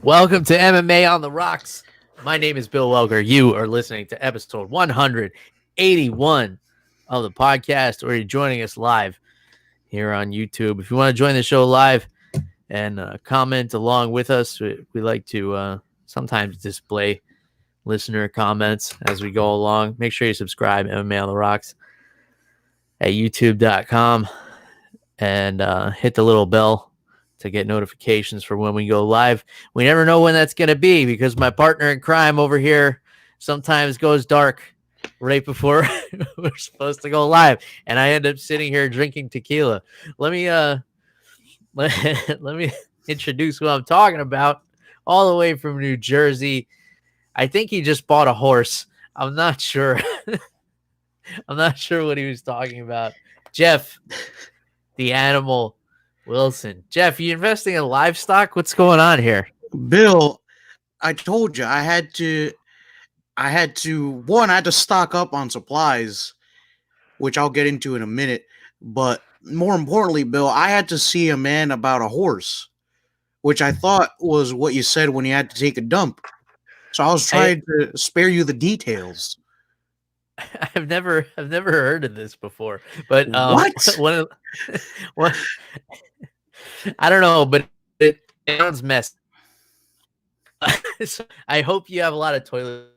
Welcome to MMA on the Rocks. My name is Bill Welker. You are listening to episode 181 of the podcast, or you're joining us live here on YouTube. If you want to join the show live and comment along with us, we like to sometimes display listener comments as we go along. Make sure you subscribe, MMA on the Rocks, at youtube.com, and hit the little bell to get notifications for when we go live. We never know when that's going to be because my partner in crime over here sometimes goes dark right before we're supposed to go live, and I end up sitting here drinking tequila. Let me let me introduce who I'm talking about, all the way from New Jersey. I think he just bought a horse. I'm not sure. I'm not sure what he was talking about. Jeff, the animal Wilson. Jeff, you investing in livestock? What's going on here? Bill, I told you I had to stock up on supplies, which I'll get into in a minute. But more importantly, Bill, I had to see a man about a horse, which I thought was what you said when you had to take a dump. So I was trying to spare you the details. I've never heard of this before. But What? What I don't know, but it sounds messy. So I hope you have a lot of toilet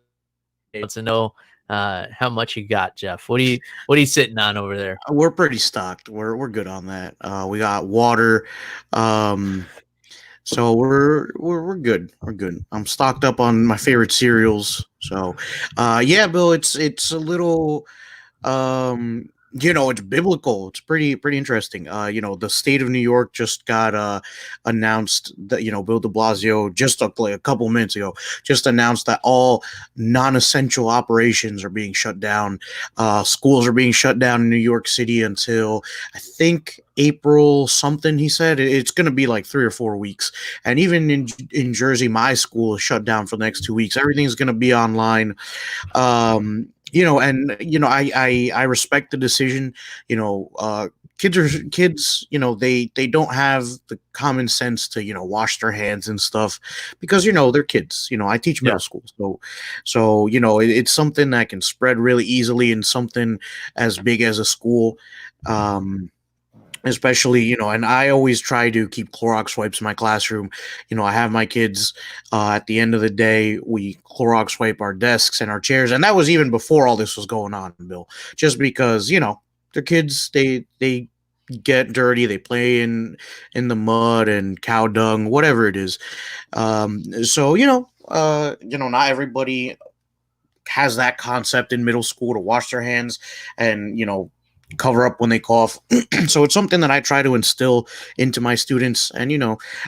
paper to know how much you got, Jeff. What are you sitting on over there? We're pretty stocked. We're good on that. We got water. So we're good. We're good. I'm stocked up on my favorite cereals. So yeah, Bill, it's a little it's biblical. It's pretty interesting. The state of New York just got announced that Bill de Blasio just like a couple minutes ago just announced that all non-essential operations are being shut down. Schools are being shut down in New York City until I think April something. He said it's going to be like 3 or 4 weeks. And even in Jersey, my school is shut down for the next 2 weeks. Everything's going to be online. I respect the decision. Kids. They don't have the common sense to wash their hands and stuff because they're kids. I teach middle school, so it's something that can spread really easily in something as big as a school. Especially, and I always try to keep Clorox wipes in my classroom. I have my kids, at the end of the day, we Clorox wipe our desks and our chairs. And that was even before all this was going on, Bill, just because, they're kids, they get dirty, they play in the mud and cow dung, whatever it is. So, not everybody has that concept in middle school to wash their hands and, cover up when they cough. So it's something that I try to instill into my students. And,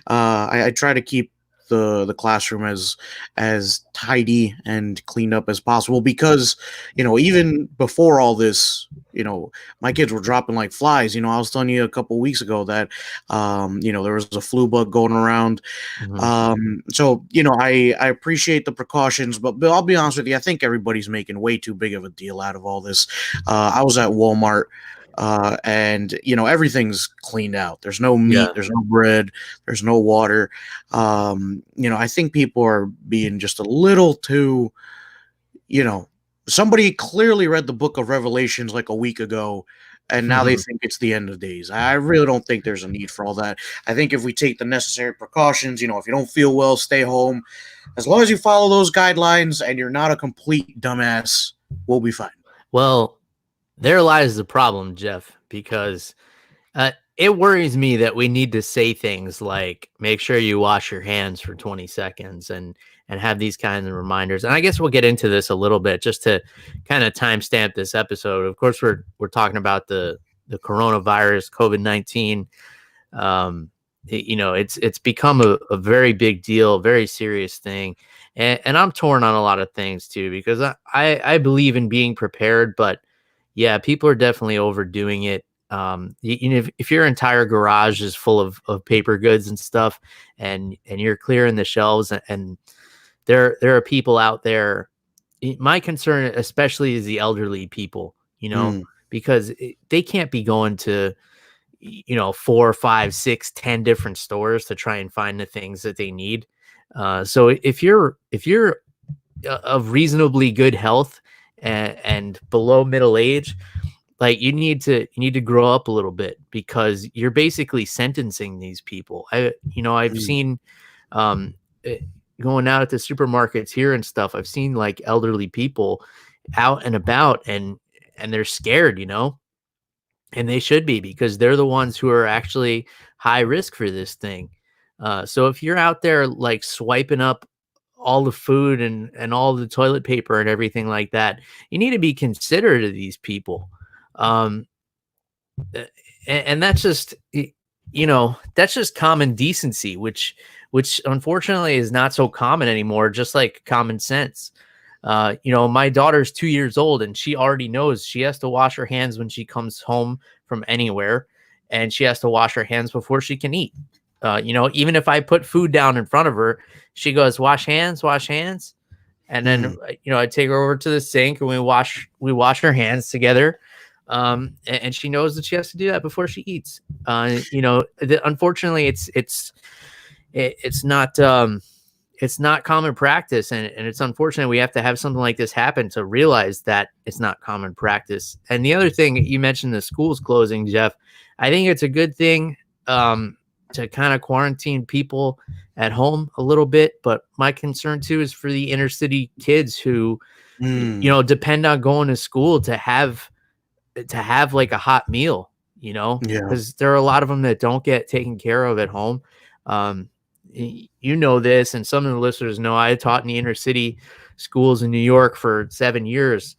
I try to keep the classroom as tidy and cleaned up as possible because, even before all this, my kids were dropping like flies. I was telling you a couple of weeks ago that, there was a flu bug going around. Mm-hmm. So, I appreciate the precautions, but Bill, I'll be honest with you. I think everybody's making way too big of a deal out of all this. I was at Walmart. And everything's cleaned out. There's no meat, there's no bread, there's no water. I think people are being just a little too, somebody clearly read the book of Revelations like a week ago, and now they think it's the end of days. I really don't think there's a need for all that. I think if we take the necessary precautions, if you don't feel well, stay home. As long as you follow those guidelines and you're not a complete dumbass, we'll be fine. Well, there lies the problem, Jeff, because it worries me that we need to say things like make sure you wash your hands for 20 seconds and have these kinds of reminders. And I guess we'll get into this a little bit just to kind of timestamp this episode. Of course, we're talking about the coronavirus, COVID-19. It's become a very big deal, very serious thing. And I'm torn on a lot of things too, because I believe in being prepared, but yeah, people are definitely overdoing it. If your entire garage is full of paper goods and stuff, and you're clearing the shelves, and there are people out there. My concern, especially, is the elderly people. Because they can't be going to 4, 5, 6, 10 different stores to try and find the things that they need. So if you're of reasonably good health and below middle age, like you need to grow up a little bit, because you're basically sentencing these people. I've Mm, seen um eh, going out at the supermarkets here and stuff. I've seen like elderly people out and about, and they're scared, and they should be, because they're the ones who are actually high risk for this thing. So if you're out there like swiping up all the food and all the toilet paper and everything like that, you need to be considerate of these people. Um, and that's just that's just common decency, which unfortunately is not so common anymore, just like common sense. My daughter's 2 years old, and she already knows she has to wash her hands when she comes home from anywhere, and she has to wash her hands before she can eat. Even if I put food down in front of her, she goes, wash hands, wash hands. And then mm, I take her over to the sink, and we wash our hands together. And she knows that she has to do that before she eats. Unfortunately, it's not common practice, and it's unfortunate we have to have something like this happen to realize that it's not common practice. And the other thing you mentioned, the schools closing, Jeff, I think it's a good thing to kind of quarantine people at home a little bit. But my concern too is for the inner city kids who mm. depend on going to school to have like a hot meal, Yeah, because there are a lot of them that don't get taken care of at home. Um, you know this, and some of the listeners know I taught in the inner city schools in New York for 7 years.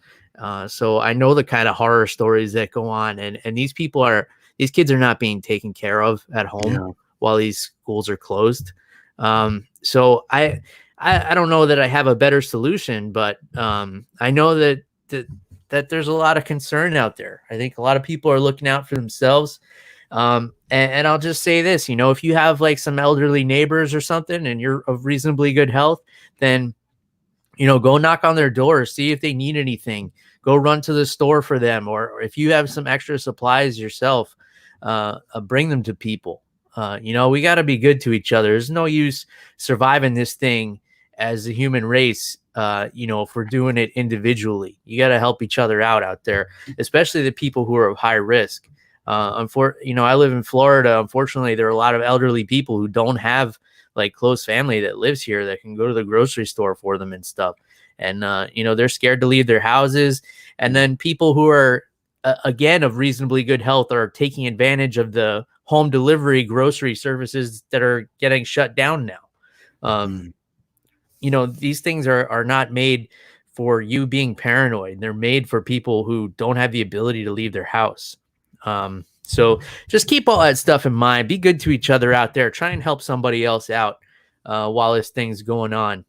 So I know the kind of horror stories that go on, and these kids are not being taken care of at home yeah, while these schools are closed. So I don't know that I have a better solution, but I know that there's a lot of concern out there. I think a lot of people are looking out for themselves. And I'll just say this, if you have like some elderly neighbors or something and you're of reasonably good health, then, go knock on their door, see if they need anything, go run to the store for them. Or if you have some extra supplies yourself, bring them to people. We got to be good to each other. There's no use surviving this thing as a human race. If we're doing it individually, you got to help each other out there, especially the people who are of high risk. I live in Florida. Unfortunately, there are a lot of elderly people who don't have like close family that lives here that can go to the grocery store for them and stuff. And, they're scared to leave their houses. And then people who are, again, of reasonably good health are taking advantage of the home delivery grocery services that are getting shut down now. Um, mm, these things are not made for you being paranoid. They're made for people who don't have the ability to leave their house. So just keep all that stuff in mind. Be good to each other out there. Try and help somebody else out while this thing's going on.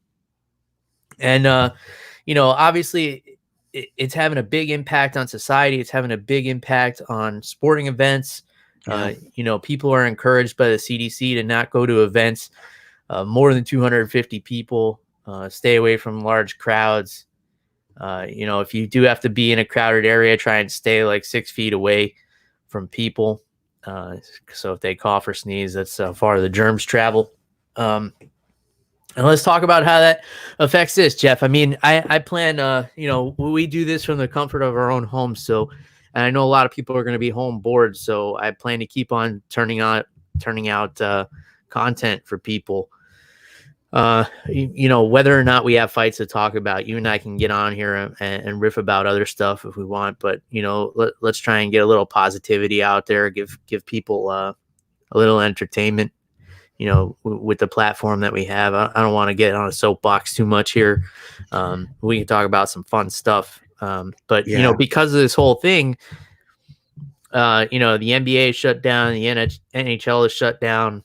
And obviously it's having a big impact on society. It's having a big impact on sporting events. yeah. People are encouraged by the CDC to not go to events more than 250 people. Stay away from large crowds. If you do have to be in a crowded area, try and stay like 6 feet away from people. So if they cough or sneeze, that's how far the germs travel. And let's talk about how that affects this, Jeff. I mean, I plan, we do this from the comfort of our own home. So, and I know a lot of people are going to be home bored. So I plan to keep on turning out content for people. Whether or not we have fights to talk about, you and I can get on here and riff about other stuff if we want, but let's try and get a little positivity out there, give people a little entertainment, with the platform that we have. I don't want to get on a soapbox too much here. We can talk about some fun stuff. But Yeah. because of this whole thing, the NBA is shut down, the NHL is shut down.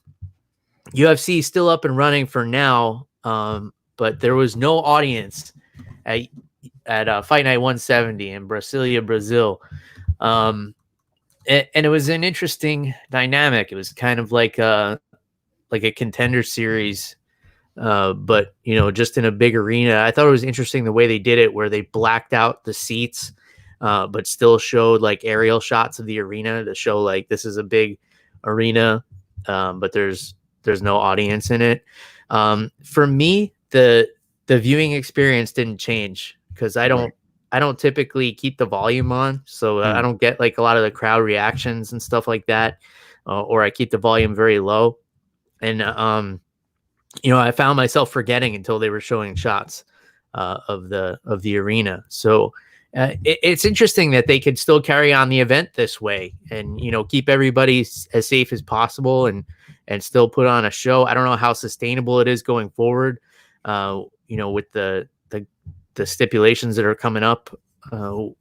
UFC is still up and running for now, but there was no audience at Fight Night 170 in Brasilia, Brazil. And it was an interesting dynamic. It was kind of like a contender series, but just in a big arena. I thought it was interesting the way they did it, where they blacked out the seats, but still showed like aerial shots of the arena to show like this is a big arena, but there's there's no audience in it. For me, the viewing experience didn't change because I don't typically keep the volume on, so I don't get like a lot of the crowd reactions and stuff like that, or I keep the volume very low. And I found myself forgetting until they were showing shots of the arena. So it's interesting that they could still carry on the event this way, and keep everybody as safe as possible, and still put on a show. I don't know how sustainable it is going forward. With the stipulations that are coming up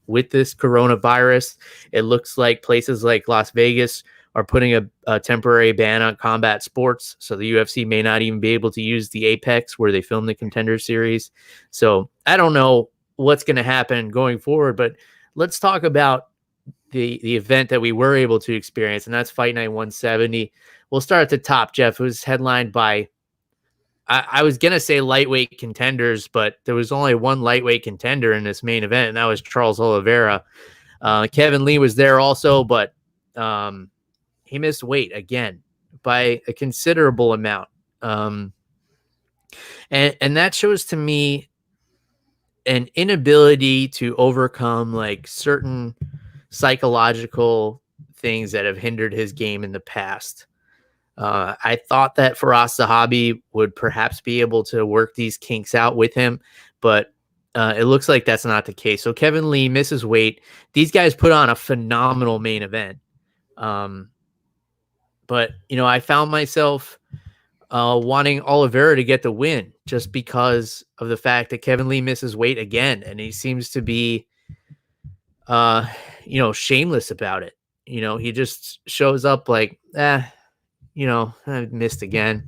with this coronavirus, it looks like places like Las Vegas are putting a temporary ban on combat sports. So the UFC may not even be able to use the Apex where they filmed the Contender series. So I don't know what's going to happen going forward, but let's talk about the event that we were able to experience, and that's Fight Night 170. We'll start at the top, Jeff. It was headlined by, I was going to say lightweight contenders, but there was only one lightweight contender in this main event, and that was Charles Oliveira. Keven Lee was there also, but he missed weight again by a considerable amount. And that shows to me an inability to overcome like certain psychological things that have hindered his game in the past. I thought that Firas Zahabi would perhaps be able to work these kinks out with him, but it looks like that's not the case. So Keven Lee misses weight. These guys put on a phenomenal main event. But, I found myself wanting Oliveira to get the win just because of the fact that Keven Lee misses weight again. And he seems to be, shameless about it. He just shows up like, I missed again.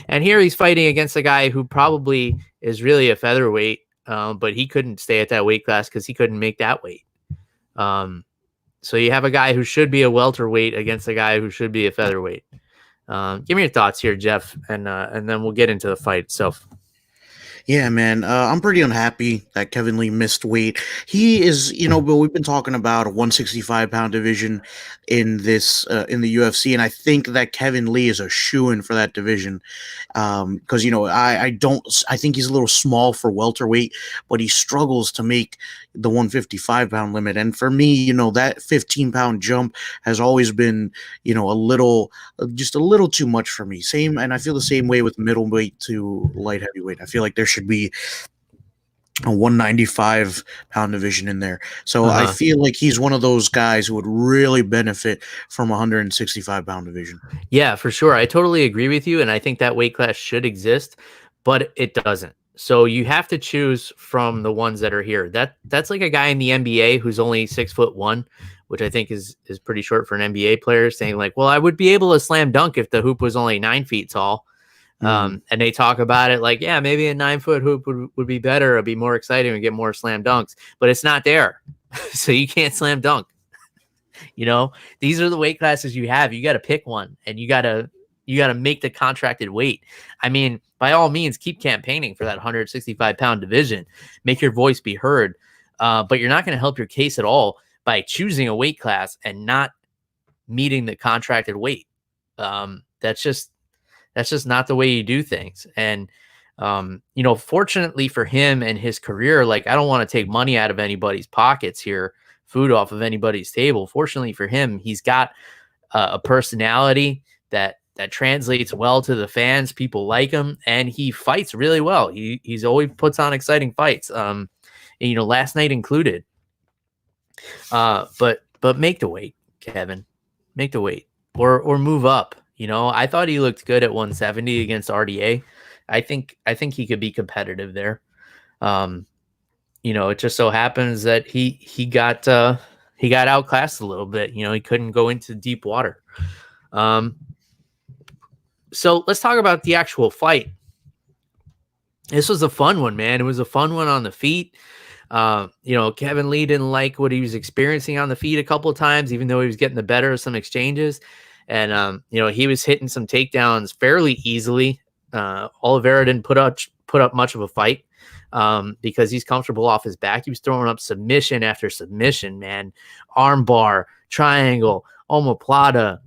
And here he's fighting against a guy who probably is really a featherweight, but he couldn't stay at that weight class because he couldn't make that weight. So you have a guy who should be a welterweight against a guy who should be a featherweight. Give me your thoughts here, Jeff, and then we'll get into the fight itself. Yeah, man. I'm pretty unhappy that Keven Lee missed weight. He is, but we've been talking about a 165-pound division in this in the UFC, and I think that Keven Lee is a shoo-in for that division. Because I think he's a little small for welterweight, but he struggles to make the 155-pound limit. And for me, that 15-pound jump has always been, just a little too much for me. And I feel the same way with middleweight to light heavyweight. I feel like there should be a 195-pound division in there. So I feel like he's one of those guys who would really benefit from a 165-pound division. Yeah, for sure. I totally agree with you, and I think that weight class should exist, but it doesn't. So you have to choose from the ones that are here. That's like a guy in the NBA who's only 6'1", which I think is pretty short for an NBA player, saying like, well, I would be able to slam dunk if the hoop was only 9 feet tall. And they talk about it like, yeah, maybe a 9-foot hoop would be better. It'd be more exciting and get more slam dunks, but it's not there. So you can't slam dunk. These are the weight classes you have. You got to pick one, and you got to make the contracted weight. I mean, by all means, keep campaigning for that 165-pound division. Make your voice be heard. But you're not going to help your case at all by choosing a weight class and not meeting the contracted weight. That's just not the way you do things. And, fortunately for him and his career, like, I don't want to take money out of anybody's pockets here, food off of anybody's table. Fortunately for him, he's got a personality that translates well to the fans. People like him, and he fights really well. He's always puts on exciting fights. Last night included. But make the weight, Keven. Make the weight, or move up. I thought he looked good at 170 against RDA. I think he could be competitive there. It just so happens that he got outclassed a little bit. He couldn't go into deep water. So let's talk about the actual fight. This was a fun one, man. It was a fun one on the feet. Keven Lee didn't like what he was experiencing on the feet a couple of times, even though he was getting the better of some exchanges. And, he was hitting some takedowns fairly easily. Oliveira didn't put up much of a fight because he's comfortable off his back. He was throwing up submission after submission, man. Armbar, triangle, omoplata,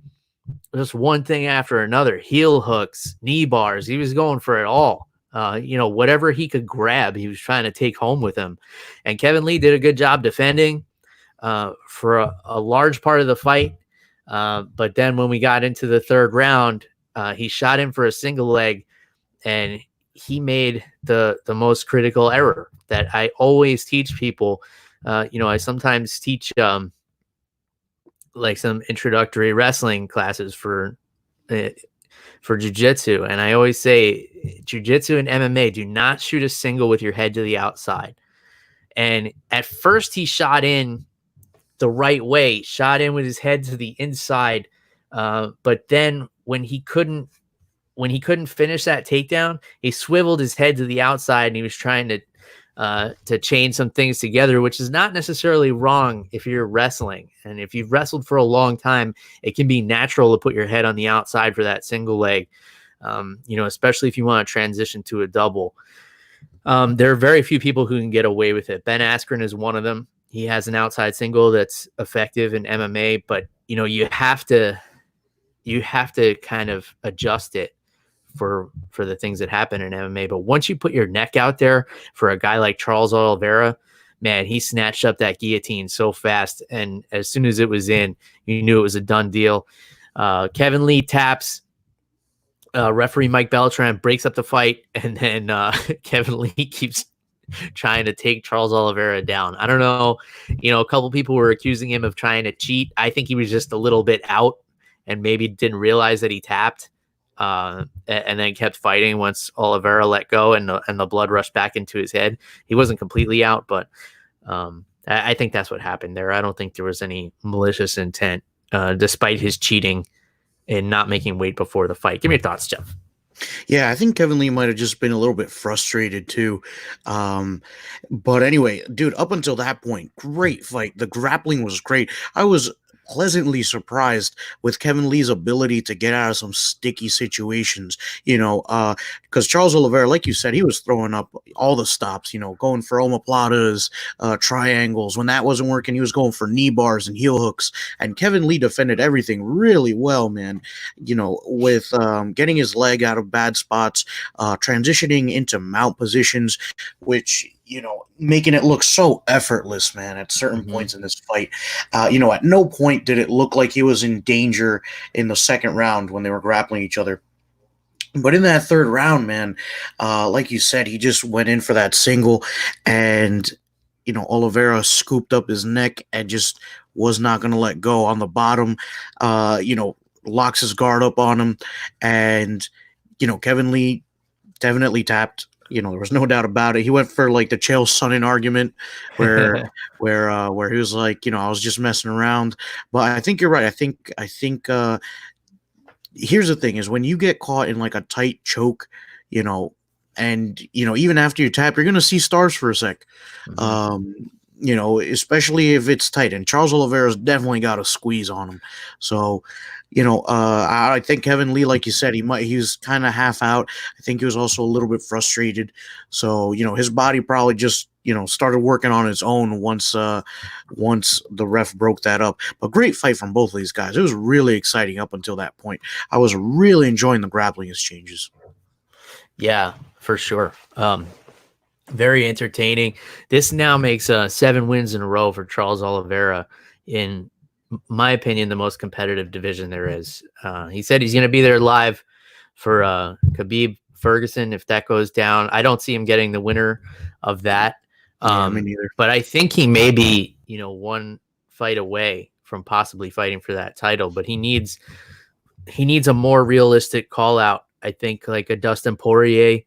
just one thing after another, heel hooks, knee bars. He was going for it all. Whatever he could grab, he was trying to take home with him. And Kevin Lee did a good job defending for a large part of the fight. But then when we got into the third round, he shot him for a single leg, and he made the most critical error that I always teach people. I sometimes teach like some introductory wrestling classes for jiu-jitsu, and I always say jiu-jitsu and MMA, do not shoot a single with your head to the outside. And at first he shot in the right way, shot in with his head to the inside, but then when he couldn't finish that takedown, he swiveled his head to the outside, and he was trying to chain some things together, which is not necessarily wrong if you're wrestling. And if you've wrestled for a long time, it can be natural to put your head on the outside for that single leg, especially if you want to transition to a double. There are very few people who can get away with it. Ben Askren is one of them. He has an outside single that's effective in MMA, but you have to kind of adjust it for the things that happen in MMA. But once you put your neck out there for a guy like Charles Oliveira, man, he snatched up that guillotine so fast. And as soon as it was in, you knew it was a done deal. Kevin Lee taps. Referee Mike Beltran breaks up the fight, and then Kevin Lee keeps trying to take Charles Oliveira down. I don't know. A couple people were accusing him of trying to cheat. I think he was just a little bit out and maybe didn't realize that he tapped. And then kept fighting once Oliveira let go and the blood rushed back into his head. He wasn't completely out, but I think that's what happened there. I don't think there was any malicious intent, despite his cheating and not making weight before the fight. Give me your thoughts, Jeff. Yeah, I think Kevin Lee might have just been a little bit frustrated too. But anyway, dude, up until that point, great fight. The grappling was great. I was pleasantly surprised with Kevin Lee's ability to get out of some sticky situations, because Charles Oliveira, like you said, he was throwing up all the stops, going for omoplatas, triangles. When that wasn't working, he was going for knee bars and heel hooks. And Kevin Lee defended everything really well, man, with getting his leg out of bad spots, transitioning into mount positions, which making it look so effortless, man, at certain points in this fight. At no point did it look like he was in danger in the second round when they were grappling each other. But in that third round, man, like you said, he just went in for that single, and, Oliveira scooped up his neck and just was not going to let go on the bottom, locks his guard up on him. And, Kevin Lee definitely tapped. There was no doubt about it. He went for like the Chael Sonnen argument where he was like, I was just messing around. But I think you're right. I think here's the thing is when you get caught in like a tight choke, and even after you tap, you're gonna see stars for a sec. Especially if it's tight. And Charles Oliveira's definitely got a squeeze on him. So, I think Kevin Lee, like you said, he was kind of half out. I think he was also a little bit frustrated. So, his body probably just, started working on its own once the ref broke that up. But great fight from both of these guys. It was really exciting up until that point. I was really enjoying the grappling exchanges. Yeah, for sure. Very entertaining. This now makes 7 wins in a row for Charles Oliveira in my opinion, the most competitive division there is. He said he's going to be there live for Khabib Ferguson if that goes down. I don't see him getting the winner of that. Me neither. But I think he may be, one fight away from possibly fighting for that title. But he needs a more realistic call out. I think like a Dustin Poirier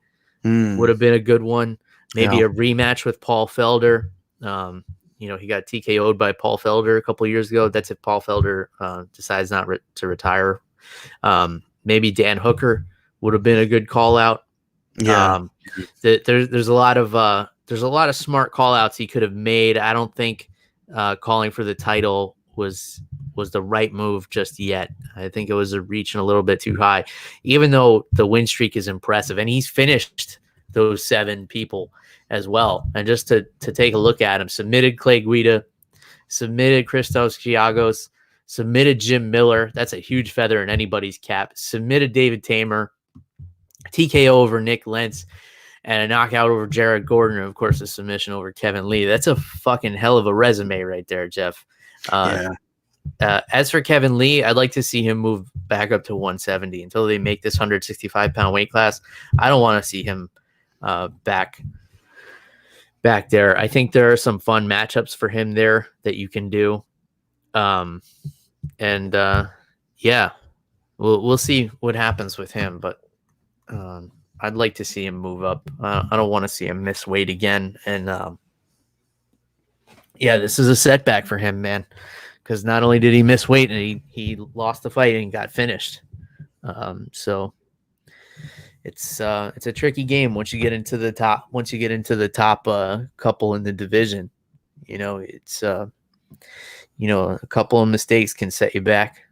would have been a good one. Maybe a rematch with Paul Felder. He got TKO'd by Paul Felder a couple of years ago. That's if Paul Felder decides not to retire. Maybe Dan Hooker would have been a good call out. Yeah. There's a lot of smart call outs he could have made. I don't think calling for the title was the right move just yet. I think it was a reach and a little bit too high, even though the win streak is impressive and he's finished those 7 people as well. And just to take a look at him, submitted Clay Guida, submitted Christos Giagos, submitted Jim Miller. That's a huge feather in anybody's cap. Submitted David Tamer, TKO over Nick Lentz, and a knockout over Jared Gordon, and of course a submission over Kevin Lee. That's a fucking hell of a resume right there, Jeff. As for Kevin Lee, I'd like to see him move back up to 170 until they make this 165-pound weight class. I don't want to see him back there. I think there are some fun matchups for him there that you can do. Yeah, we'll see what happens with him, but I'd like to see him move up. I don't want to see him miss weight again. And this is a setback for him, man, because not only did he miss weight, and he lost the fight and got finished. So it's a tricky game once you get into the top. Once you get into the top couple in the division, it's a couple of mistakes can set you back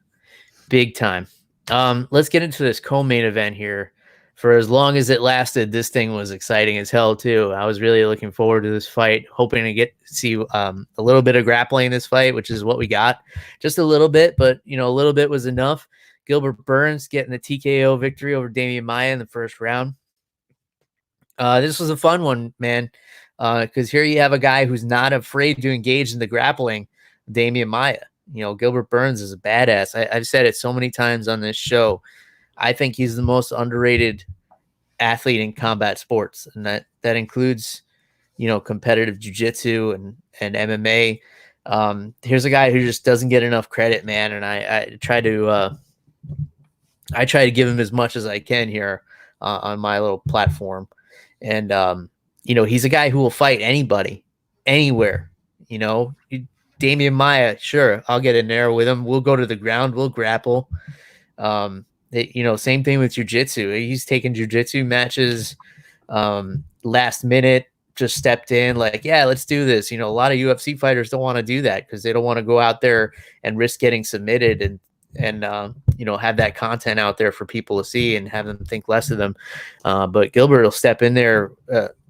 big time. Let's get into this co-main event here. For as long as it lasted, this thing was exciting as hell too. I was really looking forward to this fight, hoping to see a little bit of grappling in this fight, which is what we got. Just a little bit, but a little bit was enough. Gilbert Burns getting the TKO victory over Damian Maia in the first round. This was a fun one, man, because here you have a guy who's not afraid to engage in the grappling, Damian Maia. Gilbert Burns is a badass. I've said it so many times on this show. I think he's the most underrated athlete in combat sports, and that includes, competitive jiu-jitsu and MMA. Here's a guy who just doesn't get enough credit, man, and I try to give him as much as I can here on my little platform. And he's a guy who will fight anybody, anywhere. Damian Maia, sure, I'll get in there with him. We'll go to the ground. We'll grapple. Same thing with jiu-jitsu. He's taken jiu-jitsu matches last minute, just stepped in like, yeah, let's do this. A lot of UFC fighters don't want to do that because they don't want to go out there and risk getting submitted and have that content out there for people to see and have them think less of them. But Gilbert will step in there.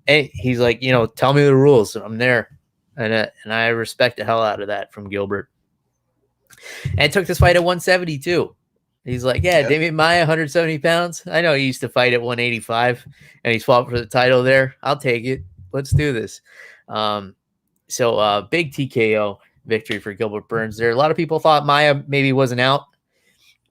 He's like, tell me the rules. I'm there. And I respect the hell out of that from Gilbert. And took this fight at 172. He's like, yeah, Damian Maia, 170 pounds. I know he used to fight at 185, and he's fought for the title there. I'll take it. Let's do this. So big TKO victory for Gilbert Burns there. A lot of people thought Maia maybe wasn't out,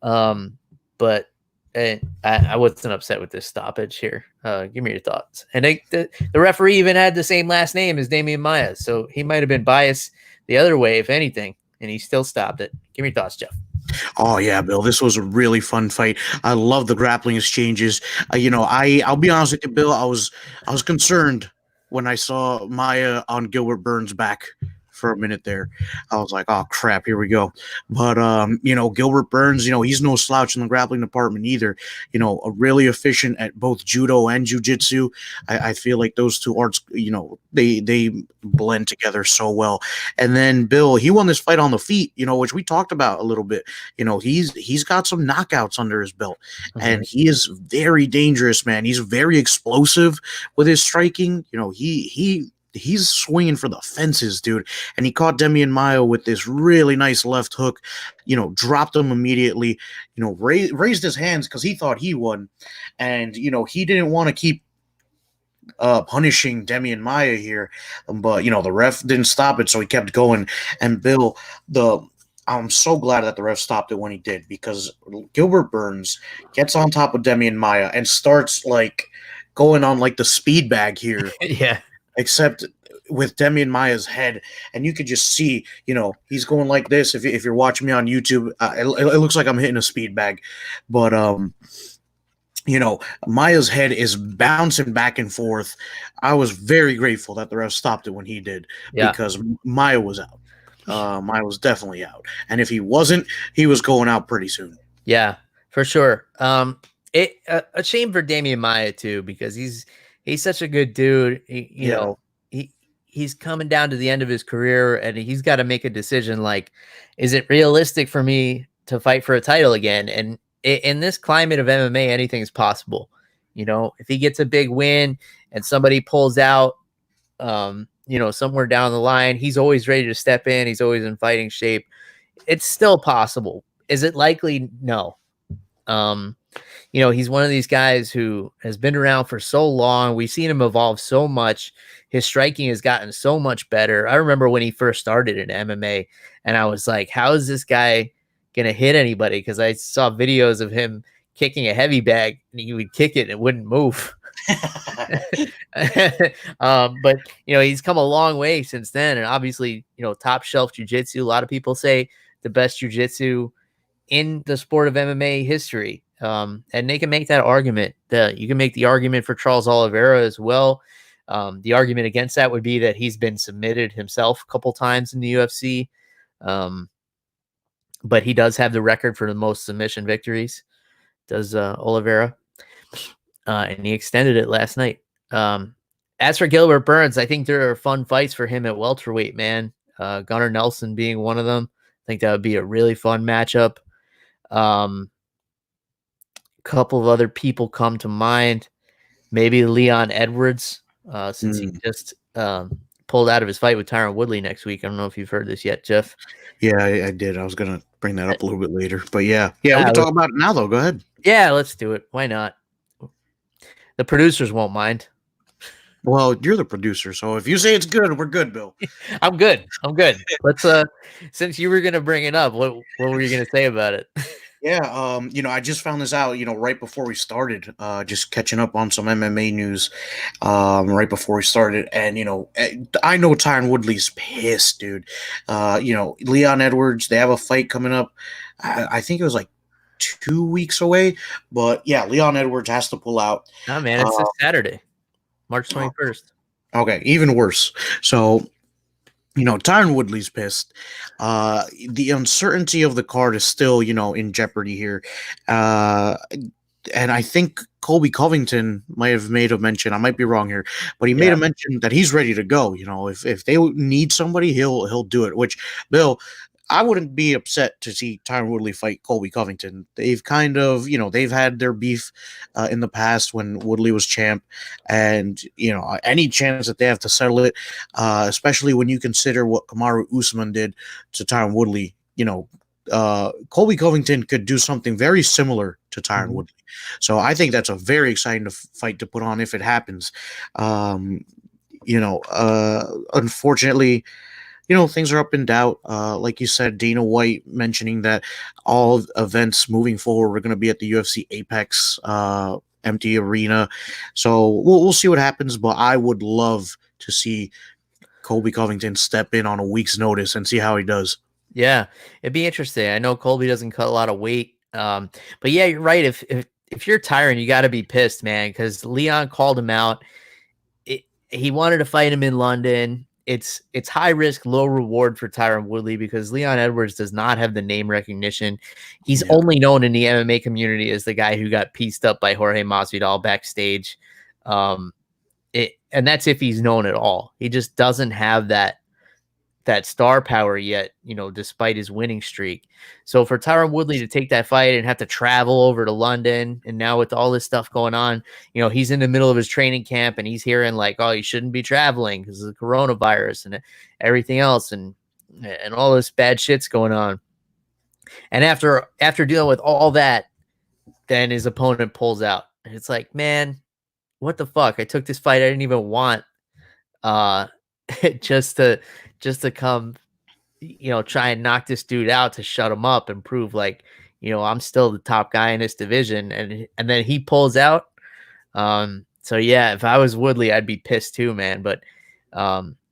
but I wasn't upset with this stoppage here. Give me your thoughts. And the referee even had the same last name as Damian Maia, so he might have been biased the other way, if anything, and he still stopped it. Give me your thoughts, Jeff. Oh yeah, Bill. This was a really fun fight. I love the grappling exchanges. I'll be honest with you, Bill. I was concerned when I saw Maia on Gilbert Burns' back for a minute there. I was like, oh crap, here we go. But Gilbert Burns, he's no slouch in the grappling department either. Really efficient at both judo and jiu-jitsu. I feel like those two arts, they blend together so well. And then Bill, he won this fight on the feet, which we talked about a little bit. He's got some knockouts under his belt, and he is very dangerous, man. He's very explosive with his striking. He's swinging for the fences, dude. And he caught Damian Maia with this really nice left hook, dropped him immediately, raised his hands because he thought he won. And, he didn't want to keep punishing Damian Maia here. But, the ref didn't stop it, so he kept going. And Bill, I'm so glad that the ref stopped it when he did, because Gilbert Burns gets on top of Damian Maia and starts, going on, the speed bag here. Yeah. Except with Damian Maia's head, and you could just see, he's going like this. If you're watching me on YouTube, it looks like I'm hitting a speed bag, but Maia's head is bouncing back and forth. I was very grateful that the ref stopped it when he did, because Maia was out. Maia was definitely out, and if he wasn't, he was going out pretty soon. Yeah, for sure. A shame for Damian Maia too, because he's such a good dude. He's coming down to the end of his career, and he's got to make a decision. Like, is it realistic for me to fight for a title again? And in this climate of MMA, anything is possible. If he gets a big win and somebody pulls out, somewhere down the line, he's always ready to step in. He's always in fighting shape. it's still possible. Is it likely? No. Um, he's one of these guys who has been around for so long. We've seen him evolve so much. His striking has gotten so much better. I remember when he first started in MMA, and I was like, how is this guy going to hit anybody? Because I saw videos of him kicking a heavy bag, and he would kick it and it wouldn't move. But he's come a long way since then, and obviously top shelf jiu-jitsu. A lot of people say the best jiu-jitsu in the sport of MMA history, and they can make that argument. You can make the argument for Charles Oliveira as well. The argument against that would be that he's been submitted himself a couple times in the UFC, but he does have the record for the most submission victories. Does Oliveira? And he extended it last night. As for Gilbert Burns, I think there are fun fights for him at welterweight, man. Gunnar Nelson being one of them. I think that would be a really fun matchup. Couple of other people come to mind. Maybe Leon Edwards, since he just pulled out of his fight with Tyron Woodley next week. I don't know if you've heard this yet, Jeff. Yeah, I did. I was going to bring that up a little bit later. But yeah, we can talk about it now, though. Go ahead. Yeah, let's do it. Why not? The producers won't mind. Well, you're the producer, so if you say it's good, we're good, Bill. I'm good. Let's since you were gonna bring it up, what were you gonna say about it? Yeah, I just found this out, right before we started, just catching up on some MMA news, right before we started, and I know Tyron Woodley's pissed, dude. Leon Edwards, they have a fight coming up. I think it was like 2 weeks away, but yeah, Leon Edwards has to pull out. Oh man, it's this Saturday, March 21st. Okay, even worse. So, Tyron Woodley's pissed. The uncertainty of the card is still, in jeopardy here. And I think Colby Covington might have made a mention. I might be wrong here, but he made a mention that he's ready to go. If they need somebody, he'll do it. Which, Bill, I wouldn't be upset to see Tyron Woodley fight Colby Covington. They've kind of, they've had their beef in the past when Woodley was champ, and any chance that they have to settle it, especially when you consider what Kamaru Usman did to Tyron Woodley. Colby Covington could do something very similar to Tyron Woodley. So I think that's a very exciting fight to put on if it happens. Unfortunately, things are up in doubt. Like you said, Dana White mentioning that all events moving forward are going to be at the UFC Apex empty arena. So we'll see what happens, but I would love to see Colby Covington step in on a week's notice and see how he does. Yeah, it'd be interesting. I know Colby doesn't cut a lot of weight, but yeah, you're right. If you're Tyron, you got to be pissed, man, because Leon called him out. He wanted to fight him in London. It's high risk, low reward for Tyron Woodley because Leon Edwards does not have the name recognition. He's only known in the MMA community as the guy who got pieced up by Jorge Masvidal backstage. And that's if he's known at all. He just doesn't have that star power yet, despite his winning streak. So for Tyron Woodley to take that fight and have to travel over to London, and now with all this stuff going on, he's in the middle of his training camp and he's hearing like, oh, you shouldn't be traveling because of the coronavirus and everything else and all this bad shit's going on. And after dealing with all that, then his opponent pulls out. And it's like, man, what the fuck? I took this fight I didn't even want just to come, try and knock this dude out to shut him up and prove like, I'm still the top guy in this division. And then he pulls out. So yeah, if I was Woodley, I'd be pissed too, man. But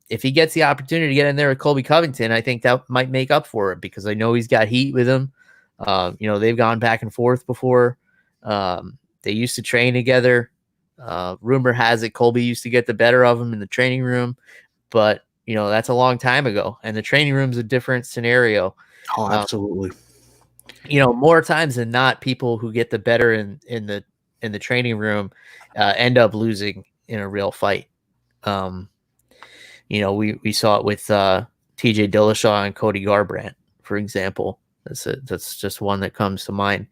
if he gets the opportunity to get in there with Colby Covington, I think that might make up for it because I know he's got heat with him. They've gone back and forth before. They used to train together. Rumor has it Colby used to get the better of him in the training room, but that's a long time ago, and the training room's a different scenario. Oh, absolutely. More times than not, people who get the better in the training room end up losing in a real fight. We saw it with TJ Dillashaw and Cody Garbrandt, for example. That's just one that comes to mind.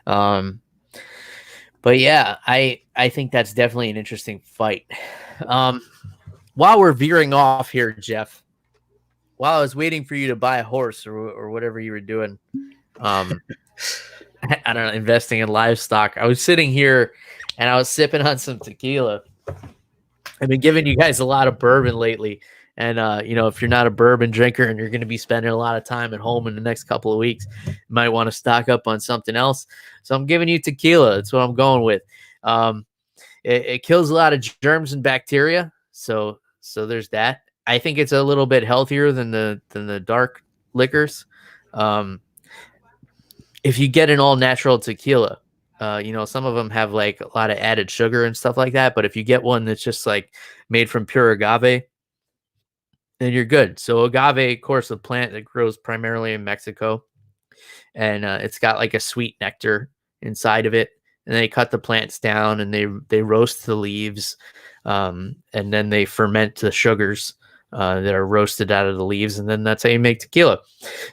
But yeah, I think that's definitely an interesting fight. While we're veering off here, Jeff, while I was waiting for you to buy a horse or whatever you were doing, I don't know, investing in livestock, I was sitting here and I was sipping on some tequila. I've been giving you guys a lot of bourbon lately. And, if you're not a bourbon drinker and you're going to be spending a lot of time at home in the next couple of weeks, you might want to stock up on something else. So I'm giving you tequila. That's what I'm going with. It kills a lot of germs and bacteria. So there's that. I think it's a little bit healthier than the dark liquors. If you get an all natural tequila, some of them have like a lot of added sugar and stuff like that. But if you get one that's just like made from pure agave, then you're good. So agave, of course, a plant that grows primarily in Mexico, and it's got like a sweet nectar inside of it. And they cut the plants down and they roast the leaves, and then they ferment the sugars that are roasted out of the leaves, and then that's how you make tequila.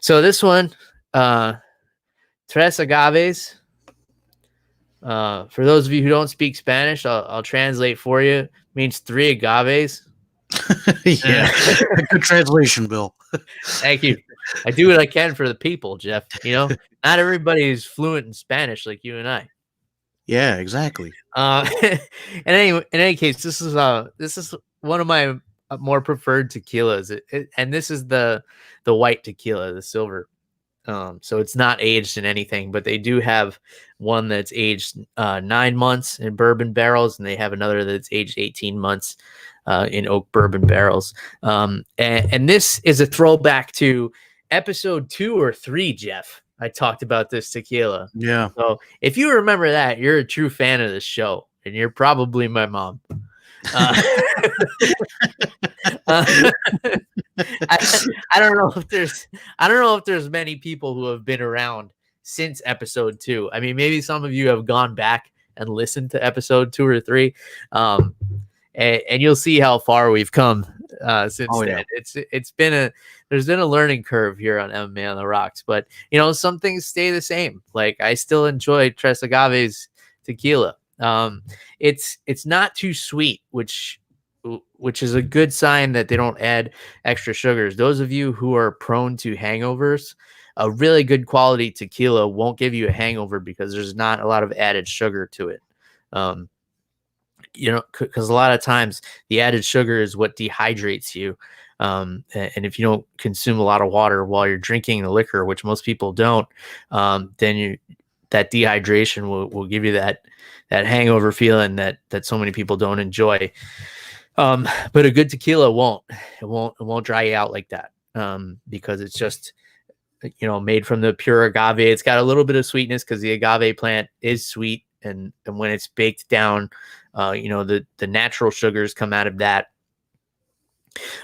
So this one, tres agaves. For those of you who don't speak Spanish, I'll translate for you. It means 3 agaves. Yeah, good translation, Bill. Thank you. I do what I can for the people, Jeff. Not everybody is fluent in Spanish like you and I. Yeah, exactly. In any case, this is one of my more preferred tequilas, and this is the white tequila, the silver. So it's not aged in anything, but they do have one that's aged 9 months in bourbon barrels, and they have another that's aged 18 months in oak bourbon barrels. And this is a throwback to episode 2 or 3, Jeff. I talked about this tequila. Yeah. So if you remember that, you're a true fan of this show, and you're probably my mom. I don't know if there's many people who have been around since episode 2. I mean, maybe some of you have gone back and listened to episode 2 or 3, and you'll see how far we've come since then. Yeah. There's been a learning curve here on MMA on the Rocks, but some things stay the same. Like I still enjoy Tres Agave's tequila. It's not too sweet, which is a good sign that they don't add extra sugars. Those of you who are prone to hangovers, a really good quality tequila won't give you a hangover because there's not a lot of added sugar to it. Because a lot of times the added sugar is what dehydrates you. And if you don't consume a lot of water while you're drinking the liquor, which most people don't, then that dehydration will give you that hangover feeling that so many people don't enjoy. But a good tequila won't dry you out like that. Because it's just, made from the pure agave. It's got a little bit of sweetness because the agave plant is sweet. And when it's baked down, the natural sugars come out of that.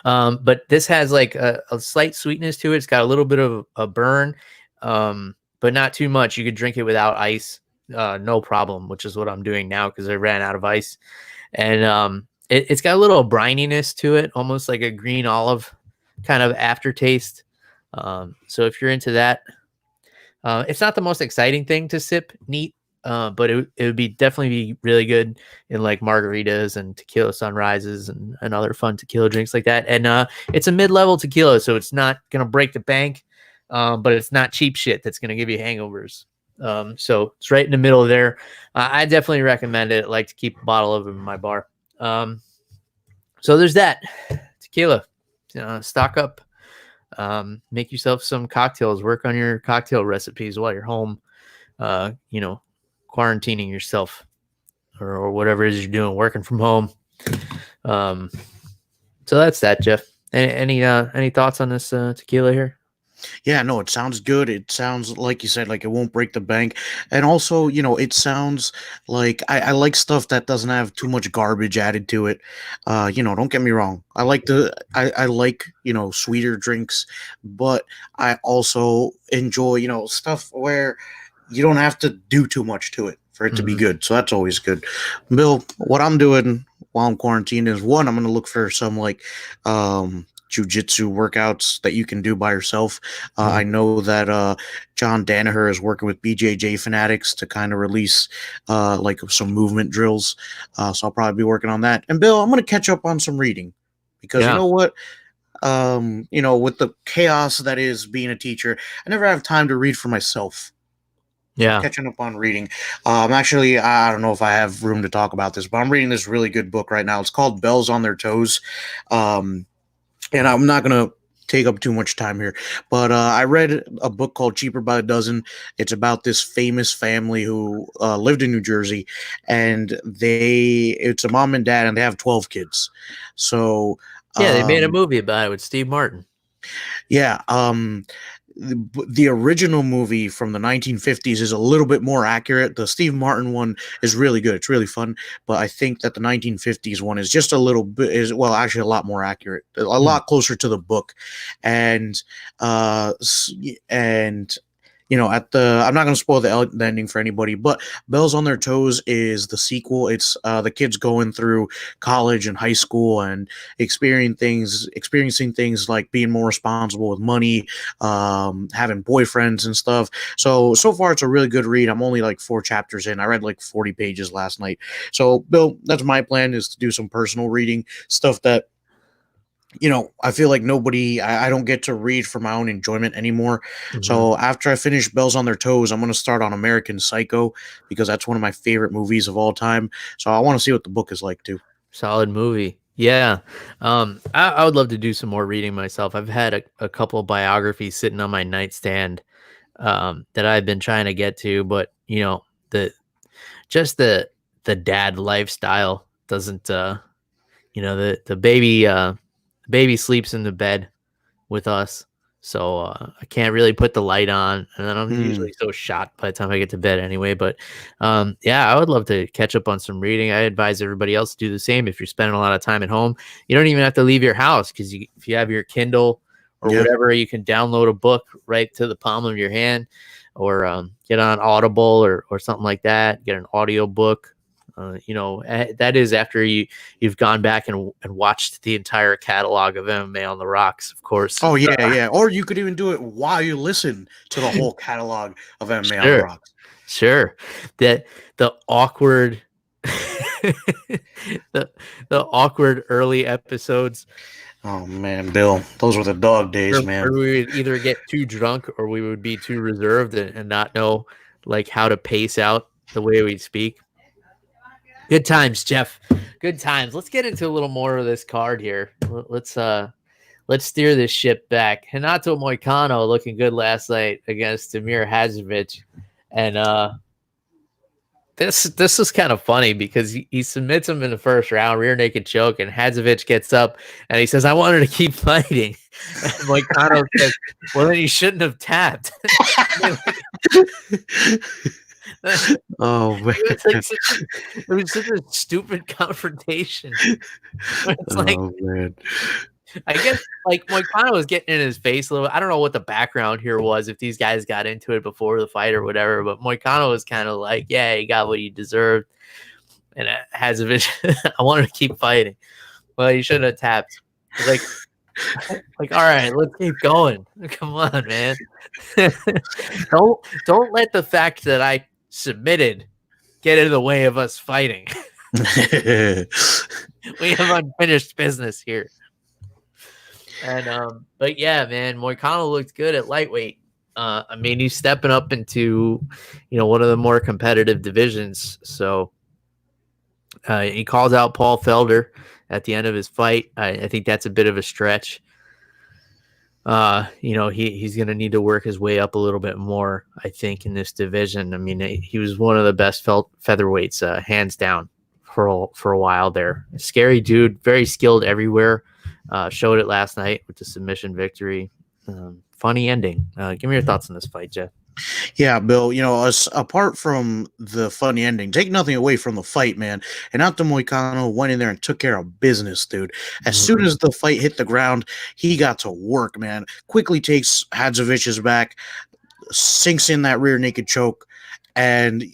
But this has like a slight sweetness to it. It's got a little bit of a burn, but not too much. You could drink it without ice, no problem, which is what I'm doing now because I ran out of ice. And it's got a little brininess to it, almost like a green olive kind of aftertaste. So if you're into that, it's not the most exciting thing to sip neat. But it would definitely be really good in like margaritas and tequila sunrises and other fun tequila drinks like that. And it's a mid-level tequila, so it's not going to break the bank, but it's not cheap shit that's going to give you hangovers. So it's right in the middle there. I definitely recommend it. I like to keep a bottle of it in my bar. So there's that. Tequila. Stock up. Make yourself some cocktails. Work on your cocktail recipes while you're home. Quarantining yourself or whatever it is you're doing, working from home. So that's that, Jeff. Any thoughts on this tequila here? Yeah, no, it sounds good. It sounds like you said, like it won't break the bank. And also, it sounds like I like stuff that doesn't have too much garbage added to it. Don't get me wrong. I like sweeter drinks, but I also enjoy, stuff where you don't have to do too much to it for it to be good. So that's always good. Bill, what I'm doing while I'm quarantined is one, I'm going to look for some like jiu-jitsu workouts that you can do by yourself. I know that John Danaher is working with BJJ Fanatics to kind of release like some movement drills. So I'll probably be working on that. And Bill, I'm going to catch up on some reading because you know what? with the chaos that is being a teacher, I never have time to read for myself. So I'm Yeah. catching up on reading. Actually, I don't know if I have room to talk about this, but I'm reading this really good book right now. It's called Bells on Their Toes. Um, and I'm not gonna take up too much time here, but I read a book called Cheaper by the Dozen. It's about this famous family who lived in New Jersey, and it's a mom and dad, and they have 12 kids. So Yeah, they made a um, movie about it with Steve Martin. yeah, the original movie from the 1950s is a little bit more accurate. The Steve Martin one is really good. It's really fun, but I think that the 1950s one is just a little bit actually a lot more accurate, a Hmm. lot closer to the book, and and I'm not going to spoil the ending for anybody, but Bells on Their Toes is the sequel. It's the kids going through college and high school and experiencing things like being more responsible with money, having boyfriends and stuff. So far it's a really good read. I'm only like 4 chapters in. I read like 40 pages last night. So Bill, that's my plan, is to do some personal reading stuff that I feel like I don't get to read for my own enjoyment anymore. Hmm. So after I finish Bells on Their Toes, I'm going to start on American Psycho, because that's one of my favorite movies of all time. So I want to see what the book is like too. Solid movie. Yeah. I would love to do some more reading myself. I've had a couple of biographies sitting on my nightstand that I've been trying to get to, but the just the dad lifestyle doesn't the baby sleeps in the bed with us, so I can't really put the light on, and then I'm Hmm. usually so shot by the time I get to bed anyway. But yeah, I would love to catch up on some reading. I advise everybody else to do the same. If you're spending a lot of time at home, you don't even have to leave your house, because if you have your Kindle or Yeah. whatever, you can download a book right to the palm of your hand, or get on Audible or something like that. Get an audio book. That is after you've gone back and watched the entire catalog of MMA on the rocks, of course. Oh yeah, yeah. Or you could even do it while you listen to the whole catalog of MMA on the Sure, Rocks. sure. That the awkward the the awkward early episodes Oh man, Bill, those were the dog days, where man. we would either get too drunk or we would be too reserved and not know like how to pace out the way we speak. Good times, Jeff. Good times. Let's get into a little more of this card here. Let's steer this ship back. Renato Moicano looking good last night against Demir Hadzovic, and this is kind of funny because he submits him in the first round, rear naked choke, and Hadzovic gets up and he says, "I wanted to keep fighting." And Moicano says, "Well, then you shouldn't have tapped." Oh man. It was such a stupid confrontation. It's like, Oh man. I guess like Moicano was getting in his face a little. I don't know what the background here was, if these guys got into it before the fight or whatever, but Moicano was kind of like, yeah, he got what he deserved. And Hadzovic, I wanted to keep fighting. Well, you shouldn't have tapped. Like, all right, let's keep going. Come on, man. don't let the fact that I submitted get in the way of us fighting. We have unfinished business here. And but yeah, man, Moicano looked good at lightweight. I mean, he's stepping up into, one of the more competitive divisions. So he calls out Paul Felder at the end of his fight. I think that's a bit of a stretch. He's going to need to work his way up a little bit more, I think, in this division. I mean, he was one of the best featherweights, hands down, for a while there. Scary dude, very skilled everywhere. Showed it last night with the submission victory. Funny ending. Give me your thoughts on this fight, Jeff. Yeah, Bill, apart from the funny ending, take nothing away from the fight, man. And Alto Moicano went in there and took care of business, dude. As soon as the fight hit the ground, he got to work, man. Quickly takes Hadzovic's back, sinks in that rear naked choke. And,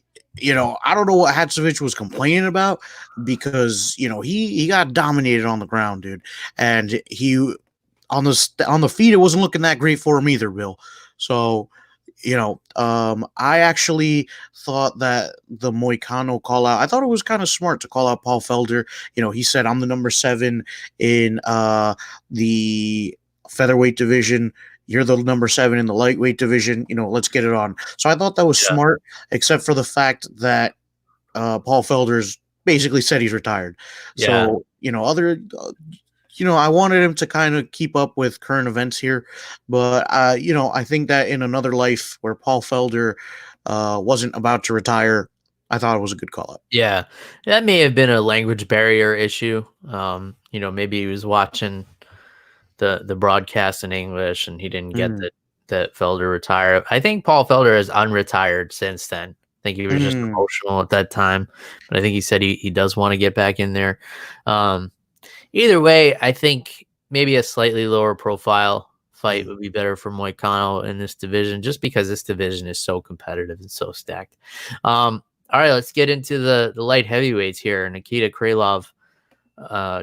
I don't know what Hadzovic was complaining about, because, he got dominated on the ground, dude. And he, on the feet, it wasn't looking that great for him either, Bill. So I actually thought that the Moicano call out, I thought it was kind of smart to call out Paul Felder. He said, I'm the number 7 in the featherweight division. You're the number 7 in the lightweight division. Let's get it on. So I thought that was Yeah. smart, except for the fact that Paul Felder's basically said he's retired. Yeah. So, I wanted him to kind of keep up with current events here, but I think that in another life where Paul Felder wasn't about to retire, I thought it was a good call up. Yeah. That may have been a language barrier issue. Maybe he was watching the broadcast in English and he didn't get Mm, that Felder retired. I think Paul Felder has unretired since then. I think he was just mm, emotional at that time, but I think he said he does want to get back in there. Either way, I think maybe a slightly lower profile fight mm. would be better for Moicano in this division, just because this division is so competitive and so stacked. All right, let's get into the light heavyweights here. Nikita Krylov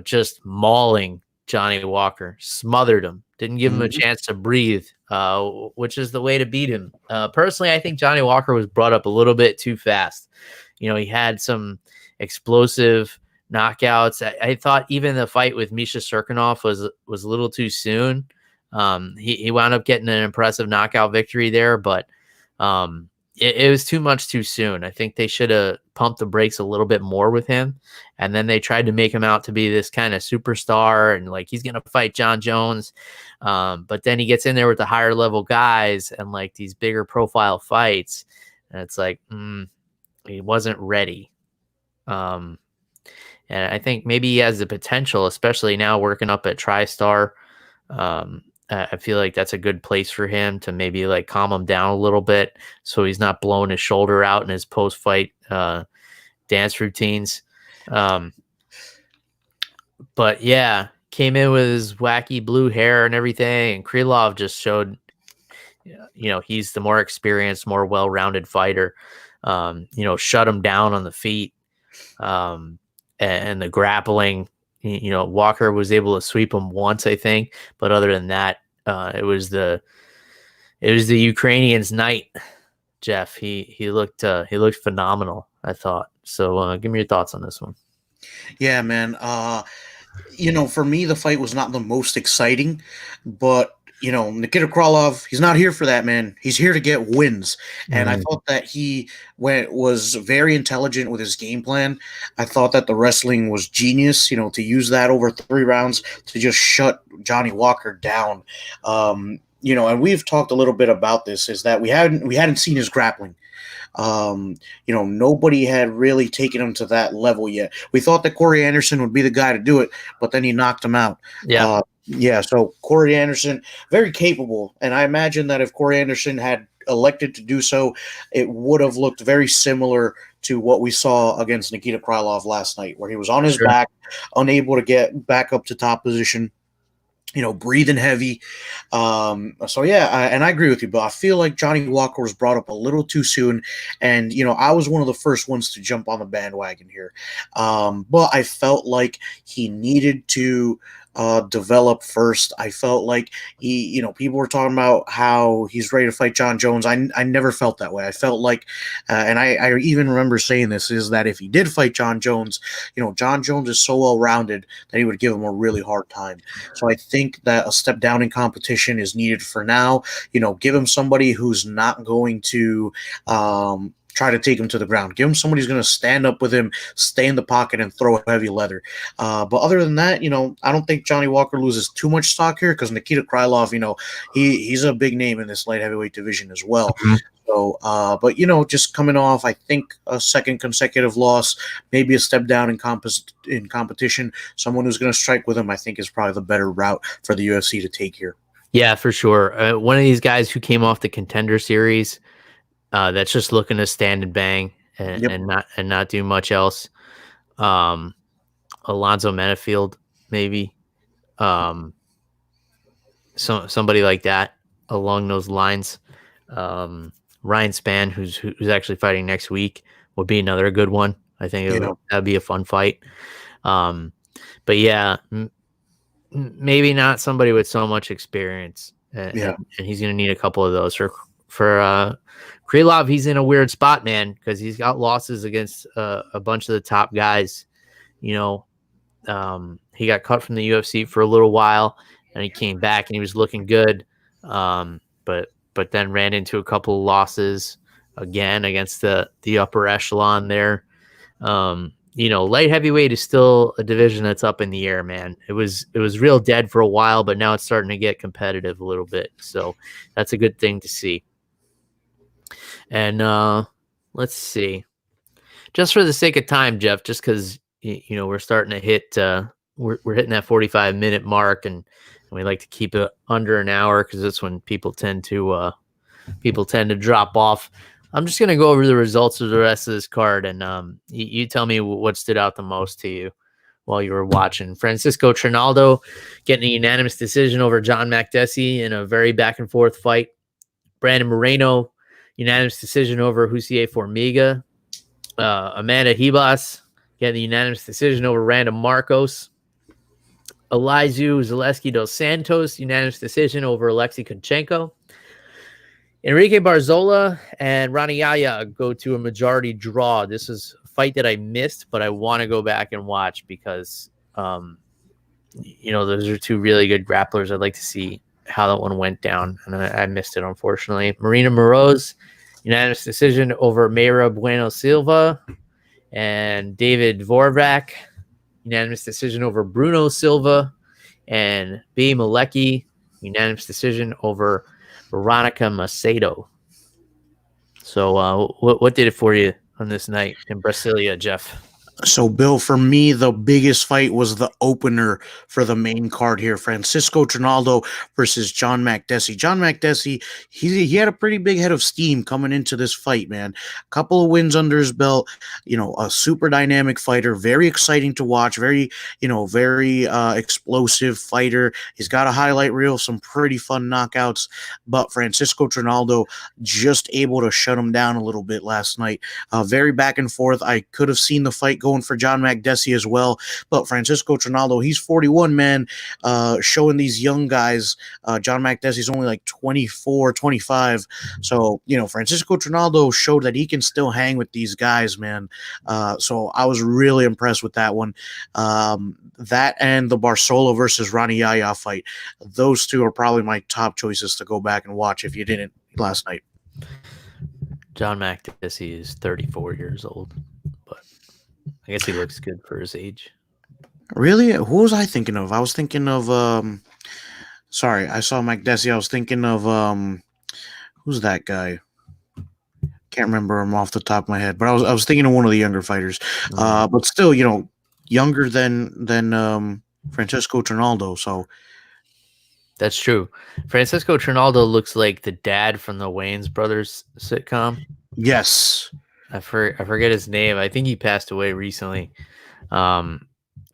just mauling Johnny Walker, smothered him, didn't give him a Mhm. chance to breathe, which is the way to beat him. Personally, I think Johnny Walker was brought up a little bit too fast. He had some explosive knockouts. I thought even the fight with Misha Serkinov was a little too soon. He wound up getting an impressive knockout victory there, but it was too much too soon. I think they should have pumped the brakes a little bit more with him. And then they tried to make him out to be this kind of superstar and like he's going to fight John Jones. But then he gets in there with the higher level guys and like these bigger profile fights. And it's like, he wasn't ready. And I think maybe he has the potential, especially now working up at TriStar. I feel like that's a good place for him to maybe like calm him down a little bit so he's not blowing his shoulder out in his post-fight dance routines. But yeah, came in with his wacky blue hair and everything, and Krylov just showed, he's the more experienced, more well-rounded fighter. Shut him down on the feet, and the grappling. Walker was able to sweep him once, I think, but other than that, it was the Ukrainian's night. Jeff, he looked phenomenal, I thought. So give me your thoughts on this one. Yeah, man. For me, the fight was not the most exciting, but Nikita Krylov, he's not here for that, man. He's here to get wins, and I thought that he was very intelligent with his game plan. I thought that the wrestling was genius. To use that over 3 rounds to just shut Johnny Walker down. And we've talked a little bit about this. Is that we hadn't seen his grappling. Nobody had really taken him to that level yet. We thought that Corey Anderson would be the guy to do it, but then he knocked him out. Yeah. So Corey Anderson, very capable. And I imagine that if Corey Anderson had elected to do so, it would have looked very similar to what we saw against Nikita Krylov last night, where he was on his back, unable to get back up to top position. Breathing heavy. And I agree with you, but I feel like Johnny Walker was brought up a little too soon. And, I was one of the first ones to jump on the bandwagon here. But I felt like he needed to develop first. I felt like people were talking about how he's ready to fight John Jones. I never felt that way. I felt like, and I even remember saying this, is that if he did fight John Jones, John Jones is so well-rounded that he would give him a really hard time. So I think that a step down in competition is needed for now. Give him somebody who's not going to, try to take him to the ground. Give him somebody who's going to stand up with him, stay in the pocket, and throw heavy leather. But other than that, I don't think Johnny Walker loses too much stock here because Nikita Krylov, he's a big name in this light heavyweight division as well. Mhm. So, but just coming off, I think a second consecutive loss, maybe a step down in competition. Someone who's going to strike with him, I think, is probably the better route for the UFC to take here. Yeah, for sure. One of these guys who came off the Contender Series, that's just looking to stand and bang and not do much else. Alonzo Menafield, maybe. Somebody like that along those lines. Ryan Spann, who's actually fighting next week, would be another good one. I think that'd be a fun fight. But yeah, maybe not somebody with so much experience, and he's going to need a couple of those for Krylov, he's in a weird spot, man, because he's got losses against a bunch of the top guys. You know, he got cut from the UFC for a little while, and he came back and he was looking good. But then ran into a couple of losses again against the upper echelon there. You know, light heavyweight is still a division that's up in the air, man. It was real dead for a while, but now it's starting to get competitive a little bit. So that's a good thing to see. And let's see. Just for the sake of time, Jeff, just because you know we're starting to hit we're hitting that 45-minute mark, and we like to keep it under an hour because that's when people tend to drop off. I'm just gonna go over the results of the rest of this card, and you tell me what stood out the most to you while you were watching. Francisco Trinaldo getting a unanimous decision over John Makdessi in a very back and forth fight. Brandon Moreno, unanimous decision over Jussier Formiga. Amanda Ribas getting the unanimous decision over Random Marcos. Elizu Zaleski dos Santos, unanimous decision over Alexei Kunchenko. Enrique Barzola and Rani Yaya go to a majority draw. This is a fight that I missed, but I want to go back and watch because, you know, those are two really good grapplers. I'd like to see how that one went down, and I missed it, unfortunately. Marina Moroz, unanimous decision over Mayra Bueno Silva. And David Vorvak, unanimous decision over Bruno Silva. And B. Malecki, unanimous decision over Veronica Macedo. So what did it for you on this night in Brasilia, Jeff? So, Bill, for me, the biggest fight was the opener for the main card here. Francisco Trinaldo versus John Makdessi. John Makdessi, he had a pretty big head of steam coming into this fight, man. A couple of wins under his belt. You know, a super dynamic fighter. Very exciting to watch. Very explosive fighter. He's got a highlight reel. Some pretty fun knockouts. But Francisco Trinaldo just able to shut him down a little bit last night. Very back and forth. I could have seen the fight going for John Makdessi as well, but Francisco Trinaldo, he's 41, man, showing these young guys. John Makdessi's only like 24, 25. So, you know, Francisco Trinaldo showed that he can still hang with these guys, man. So I was really impressed with that one. That and the Barzola versus Rani Yaya fight. Those two are probably my top choices to go back and watch if you didn't last night. John Makdessi is 34 years old, but I guess he looks good for his age. Really? Who was I thinking of? I was thinking of sorry, I saw Makdessi. I was thinking of who's that guy? Can't remember him off the top of my head, but I was thinking of one of the younger fighters. But still, you know, younger than Francisco Trinaldo, so that's true. Francisco Trinaldo looks like the dad from the Wayans Brothers sitcom. Yes. I forget his name. I think he passed away recently.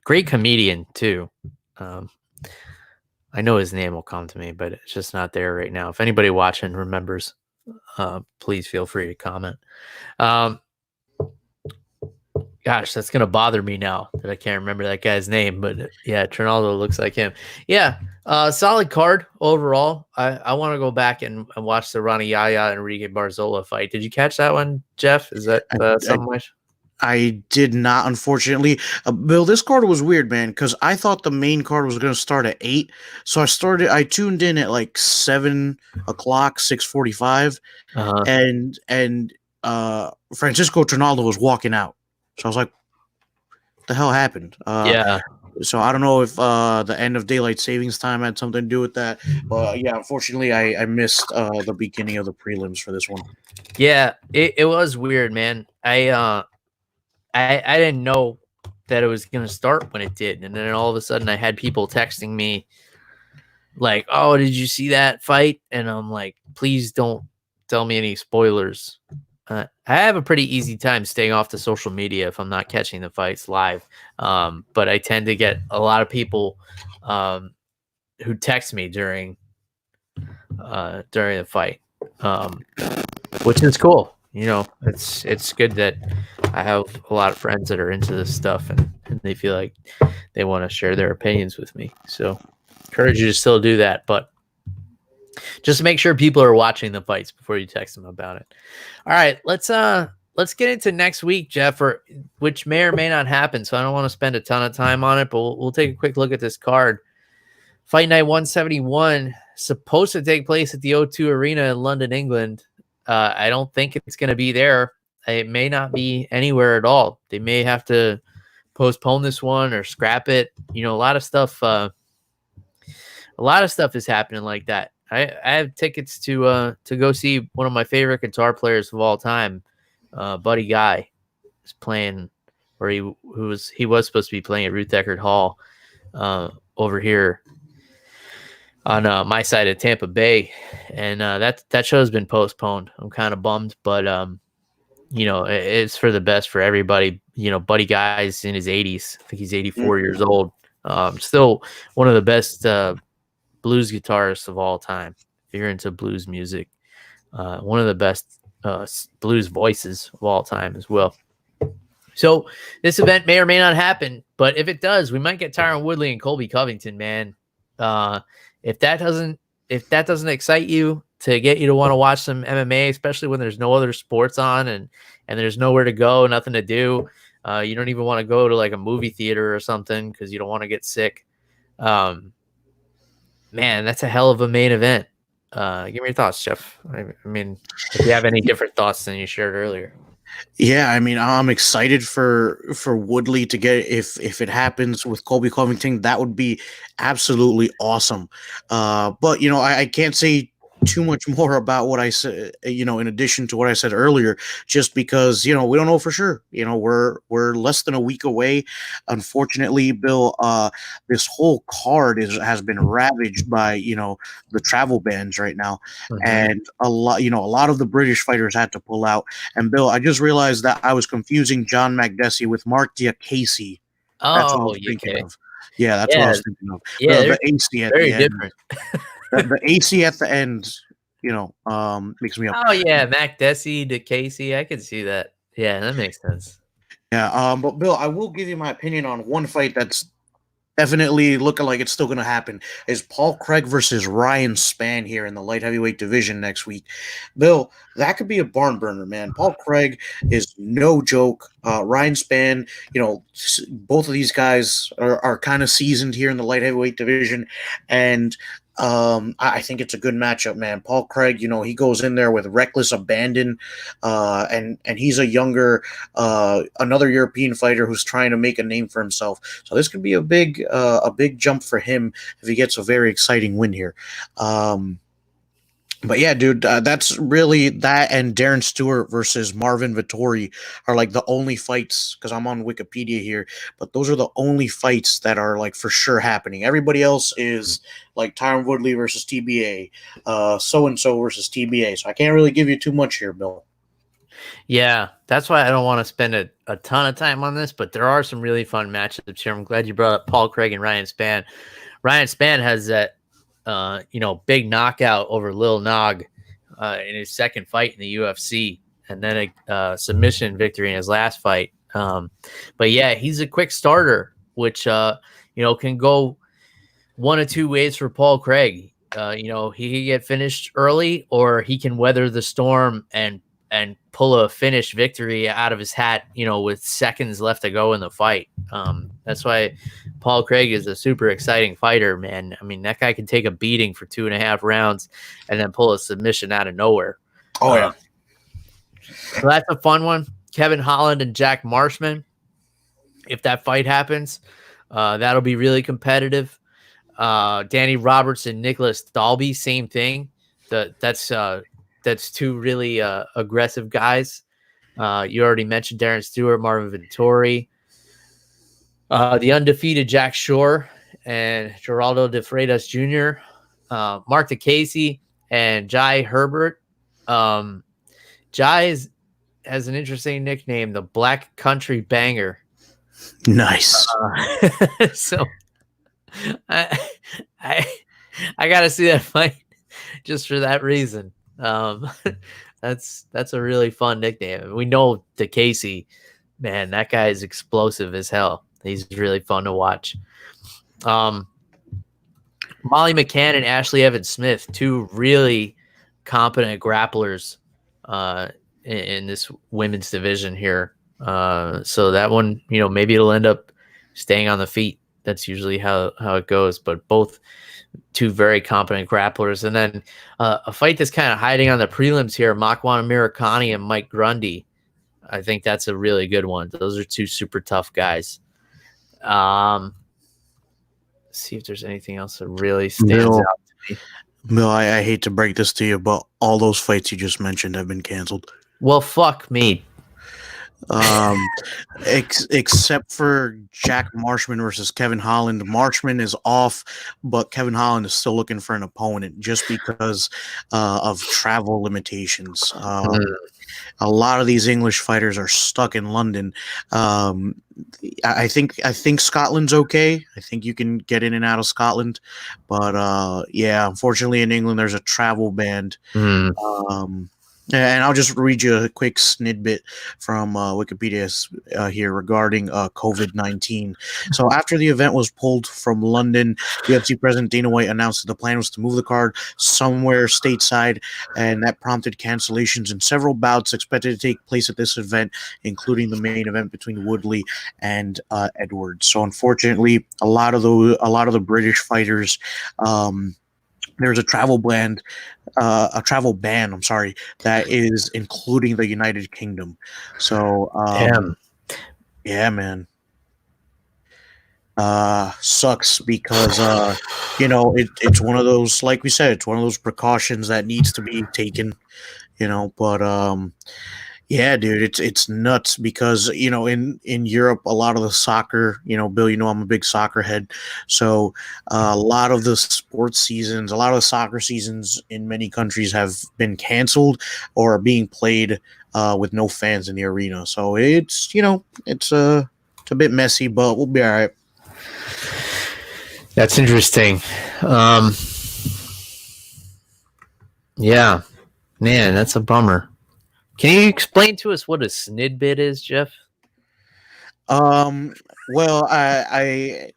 Great comedian too. I know his name will come to me, but it's just not there right now. If anybody watching remembers, please feel free to comment. Gosh, that's gonna bother me now that I can't remember that guy's name. But yeah, Trinaldo looks like him. Yeah, solid card overall. I want to go back and watch the Rani Yaya and Enrique Barzola fight. Did you catch that one, Jeff? Is that something? I did not, unfortunately. Bill, this card was weird, man, because I thought the main card was going to start at 8. So I tuned in at like 7 o'clock, 6:45, and Francisco Trinaldo was walking out. So I was like, what the hell happened? Yeah. So I don't know if the end of daylight savings time had something to do with that. But yeah, unfortunately, I missed the beginning of the prelims for this one. Yeah, it was weird, man. I didn't know that it was going to start when it did. And then all of a sudden I had people texting me like, oh, did you see that fight? And I'm like, please don't tell me any spoilers. I have a pretty easy time staying off the social media if I'm not catching the fights live. But I tend to get a lot of people who text me during the fight, which is cool. You know, it's good that I have a lot of friends that are into this stuff and they feel like they want to share their opinions with me. So encourage you to still do that. But Just make sure people are watching the fights before you text them about it. All right, let's get into next week, Jeff, which may or may not happen. So I don't want to spend a ton of time on it, but we'll take a quick look at this card. Fight Night 171, supposed to take place at the O2 Arena in London, England. I don't think it's going to be there. It may not be anywhere at all. They may have to postpone this one or scrap it. You know, a lot of stuff is happening like that. I have tickets to go see one of my favorite guitar players of all time, Buddy Guy, is playing, or he was supposed to be playing at Ruth Eckerd Hall over here on my side of Tampa Bay, and that show has been postponed. I'm kind of bummed, but you know, it's for the best for everybody. You know, Buddy Guy's in his 80s. I think he's 84 years old. Still one of the best blues guitarists of all time. If you're into blues music, one of the best blues voices of all time as well. So this event may or may not happen, but if it does, we might get Tyron Woodley and Colby Covington, man. If that doesn't excite you to get you to want to watch some MMA, especially when there's no other sports on and there's nowhere to go, nothing to do, you don't even want to go to like a movie theater or something because you don't want to get sick. Man, that's a hell of a main event. Give me your thoughts, Jeff. I mean, if you have any different thoughts than you shared earlier. Yeah, I mean, I'm excited for Woodley to get, if it happens with Colby Covington, that would be absolutely awesome. But you know, I can't say too much more about what I said, you know, in addition to what I said earlier, just because, you know, we don't know for sure. You know, we're less than a week away. Unfortunately, Bill, this whole card has been ravaged by, you know, the travel bans right now. And a lot of the British fighters had to pull out. And Bill, I just realized that I was confusing John Makdessi with Mark Diakese. That's what I was thinking of. Yeah, that's what I was thinking of. Yeah, the AC at very the end. different. The AC at the end, you know, mixes me up. Oh yeah, Makdessi to Casey, I can see that. Yeah, that makes sense. Yeah, but Bill, I will give you my opinion on one fight that's definitely looking like it's still going to happen. Is Paul Craig versus Ryan Spann here in the light heavyweight division next week. Bill, that could be a barn burner, man. Paul Craig is no joke. Ryan Spann, you know, both of these guys are kind of seasoned here in the light heavyweight division, and I think it's a good matchup, man. Paul Craig, you know, he goes in there with reckless abandon, and he's a younger, another European fighter who's trying to make a name for himself. So this could be a big jump for him if he gets a very exciting win here. But yeah, dude, that's really that, and Darren Stewart versus Marvin Vettori are like the only fights, because I'm on Wikipedia here, but those are the only fights that are like for sure happening. Everybody else is like Tyron Woodley versus TBA, so-and-so versus TBA. So I can't really give you too much here, Bill. Yeah, that's why I don't want to spend a ton of time on this, but there are some really fun matchups here. I'm glad you brought up Paul Craig and Ryan Spann. Ryan Spann has that you know, big knockout over Lil Nog in his second fight in the UFC, and then a submission victory in his last fight. But yeah, he's a quick starter, which you know, can go one of two ways for Paul Craig. You know, he can get finished early, or he can weather the storm and pull a finish victory out of his hat, you know, with seconds left to go in the fight. That's why Paul Craig is a super exciting fighter, man. I mean, that guy can take a beating for 2.5 rounds and then pull a submission out of nowhere. Oh, yeah. So that's a fun one. Kevin Holland and Jack Marshman. If that fight happens, that'll be really competitive. Danny Roberts and Nicholas Dalby, same thing. That's two really aggressive guys. You already mentioned Darren Stewart, Marvin Vettori. The undefeated Jack Shore and Geraldo de Freitas Jr., Mark DeCasey, and Jai Herbert. Jai has an interesting nickname, the Black Country Banger. Nice. So I got to see that fight just for that reason. That's a really fun nickname. We know DeCasey, man, that guy is explosive as hell. He's really fun to watch. Molly McCann and Ashley Evans Smith, two really competent grapplers in this women's division here. So that one, maybe it'll end up staying on the feet. That's usually how it goes. But both two very competent grapplers. And then a fight that's kind of hiding on the prelims here, Makwan Amirkhani and Mike Grundy. I think that's a really good one. Those are two super tough guys. See if there's anything else that really stands out to me. Bill, I hate to break this to you, but all those fights you just mentioned have been canceled. Well, fuck me. Except for Jack Marshman versus Kevin Holland. Marshman is off, but Kevin Holland is still looking for an opponent just because of travel limitations. A lot of these English fighters are stuck in London. I think Scotland's okay. I think you can get in and out of Scotland, but unfortunately in England there's a travel ban. And I'll just read you a quick snidbit from Wikipedia here regarding COVID-19. So after the event was pulled from London, UFC President Dana White announced that the plan was to move the card somewhere stateside, and that prompted cancellations in several bouts expected to take place at this event, including the main event between Woodley and Edwards. So unfortunately, a lot of the British fighters, there's a travel ban. I'm sorry, that is including the United Kingdom. So, yeah, man, sucks because it's one of those, like we said, it's one of those precautions that needs to be taken. But yeah, dude, it's nuts because in Europe a lot of the soccer, Bill, I'm a big soccer head, so a lot of the sports seasons, a lot of the soccer seasons in many countries have been canceled or are being played with no fans in the arena. So it's a bit messy, but we'll be all right. That's interesting. Yeah, man, that's a bummer. Can you explain to us what a snidbit is, Jeff? Well, I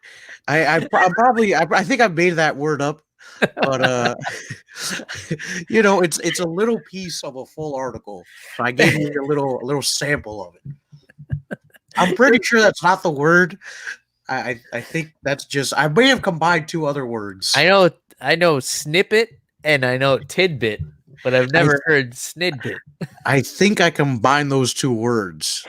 think I made that word up, but it's a little piece of a full article. So I gave you a little sample of it. I'm pretty sure that's not the word. I think that's just, I may have combined two other words. I know snippet and I know tidbit, but I've never heard snidbit. I think I combined those two words.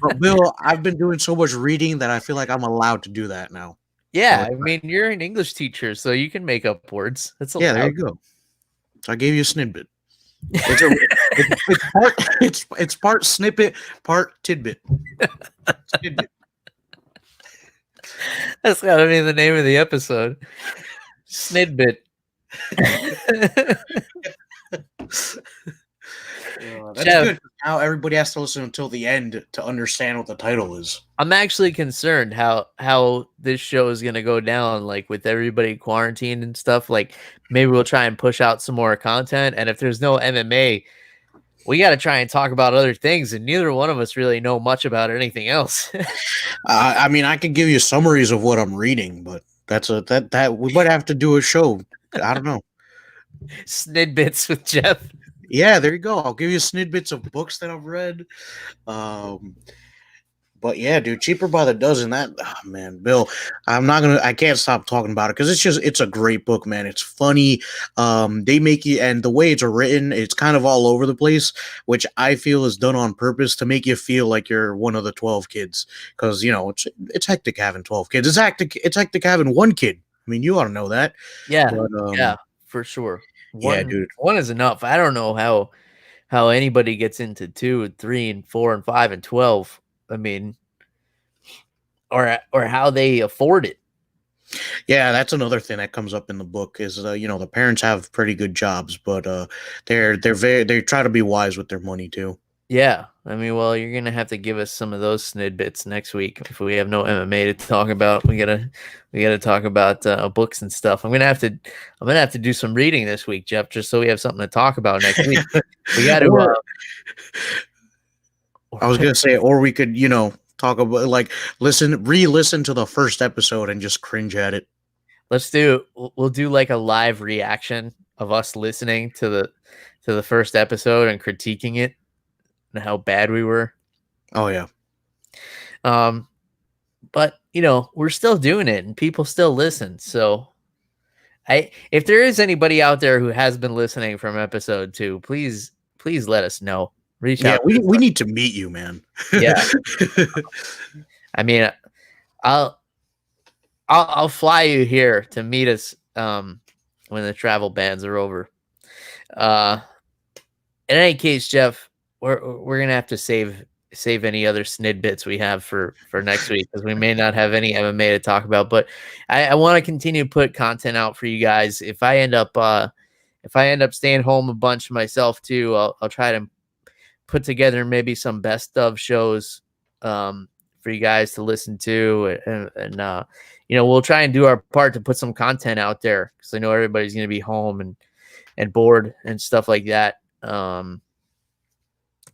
But Bill, I've been doing so much reading that I feel like I'm allowed to do that now. Yeah, I mean, you're an English teacher, so you can make up words. That's allowed. Yeah, there you go. So I gave you a snidbit. It's part snippet, part tidbit. Snidbit. That's gotta be the name of the episode. Snidbit. That's good. Now everybody has to listen until the end to understand what the title is. I'm actually concerned how this show is gonna go down, like with everybody quarantined and stuff. Like maybe we'll try and push out some more content, and if there's no MMA, we got to try and talk about other things, and neither one of us really know much about anything else. I mean, I can give you summaries of what I'm reading, but that we might have to do a show. I don't know. Snidbits with Jeff. Yeah, there you go. I'll give you snidbits of books that I've read. But yeah, dude, cheaper by the dozen. Man, Bill, I can't stop talking about it because it's a great book, man. It's funny. They make you, and the way it's written, it's kind of all over the place, which I feel is done on purpose to make you feel like you're one of the 12 kids. Because, it's hectic having 12 kids. It's hectic having one kid. I mean, you ought to know that. Yeah. Yeah, for sure. Dude. One is enough. I don't know how anybody gets into 2 and 3 and 4 and 5 and 12. I mean, or how they afford it. Yeah, that's another thing that comes up in the book is the parents have pretty good jobs, but they try to be wise with their money too. Yeah, I mean, well, you're gonna have to give us some of those snidbits next week if we have no MMA to talk about. We gotta talk about books and stuff. I'm gonna have to do some reading this week, Jeff, just so we have something to talk about next week. We got to. I was gonna say, or we could, talk about re-listen to the first episode and just cringe at it. we'll do like a live reaction of us listening to the first episode and critiquing it and how bad we were. Oh yeah. But we're still doing it and people still listen. So if there is anybody out there who has been listening from episode 2, please let us know. Reach out. We need to meet you, man. Yeah. I mean, I'll fly you here to meet us when the travel bans are over. In any case, Jeff, we're gonna have to save any other snidbits we have for next week, because we may not have any MMA to talk about. But I want to continue to put content out for you guys. If I end up staying home a bunch myself too, I'll try to put together maybe some best of shows for you guys to listen to, and we'll try and do our part to put some content out there, because I know everybody's going to be home and bored and stuff like that.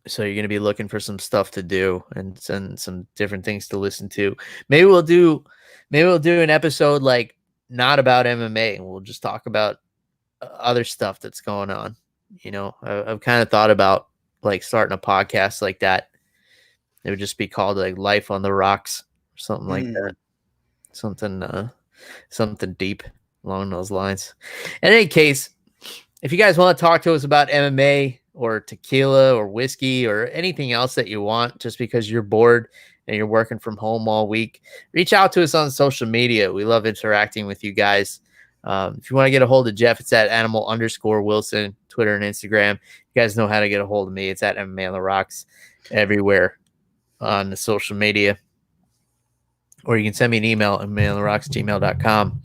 So you're going to be looking for some stuff to do and some different things to listen to. Maybe we'll do an episode like not about MMA, and we'll just talk about other stuff that's going on. I've kind of thought about like starting a podcast like that. It would just be called like Life on the Rocks or something like that. Something deep along those lines. In any case, if you guys want to talk to us about MMA or tequila or whiskey or anything else that you want, just because you're bored and you're working from home all week, reach out to us on social media. We love interacting with you guys. If you want to get a hold of Jeff, it's at @animal_Wilson, Twitter and Instagram. You guys know how to get a hold of me. It's at MMA on the Rocks everywhere on the social media. Or you can send me an email at MMAonTheRocks@gmail.com.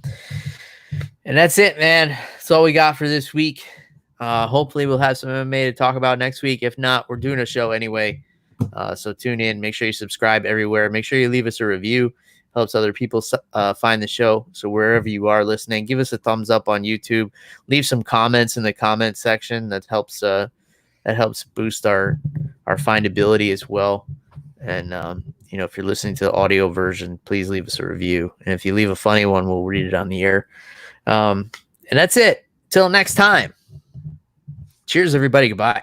And that's it, man. That's all we got for this week. Hopefully we'll have some MMA to talk about next week. If not, we're doing a show anyway. So tune in. Make sure you subscribe everywhere. Make sure you leave us a review. Helps other people find the show. So wherever you are listening, give us a thumbs up on YouTube. Leave some comments in the comment section. That helps boost our findability as well. And if you're listening to the audio version, please leave us a review. And if you leave a funny one, we'll read it on the air. And that's it. Till next time. Cheers, everybody. Goodbye.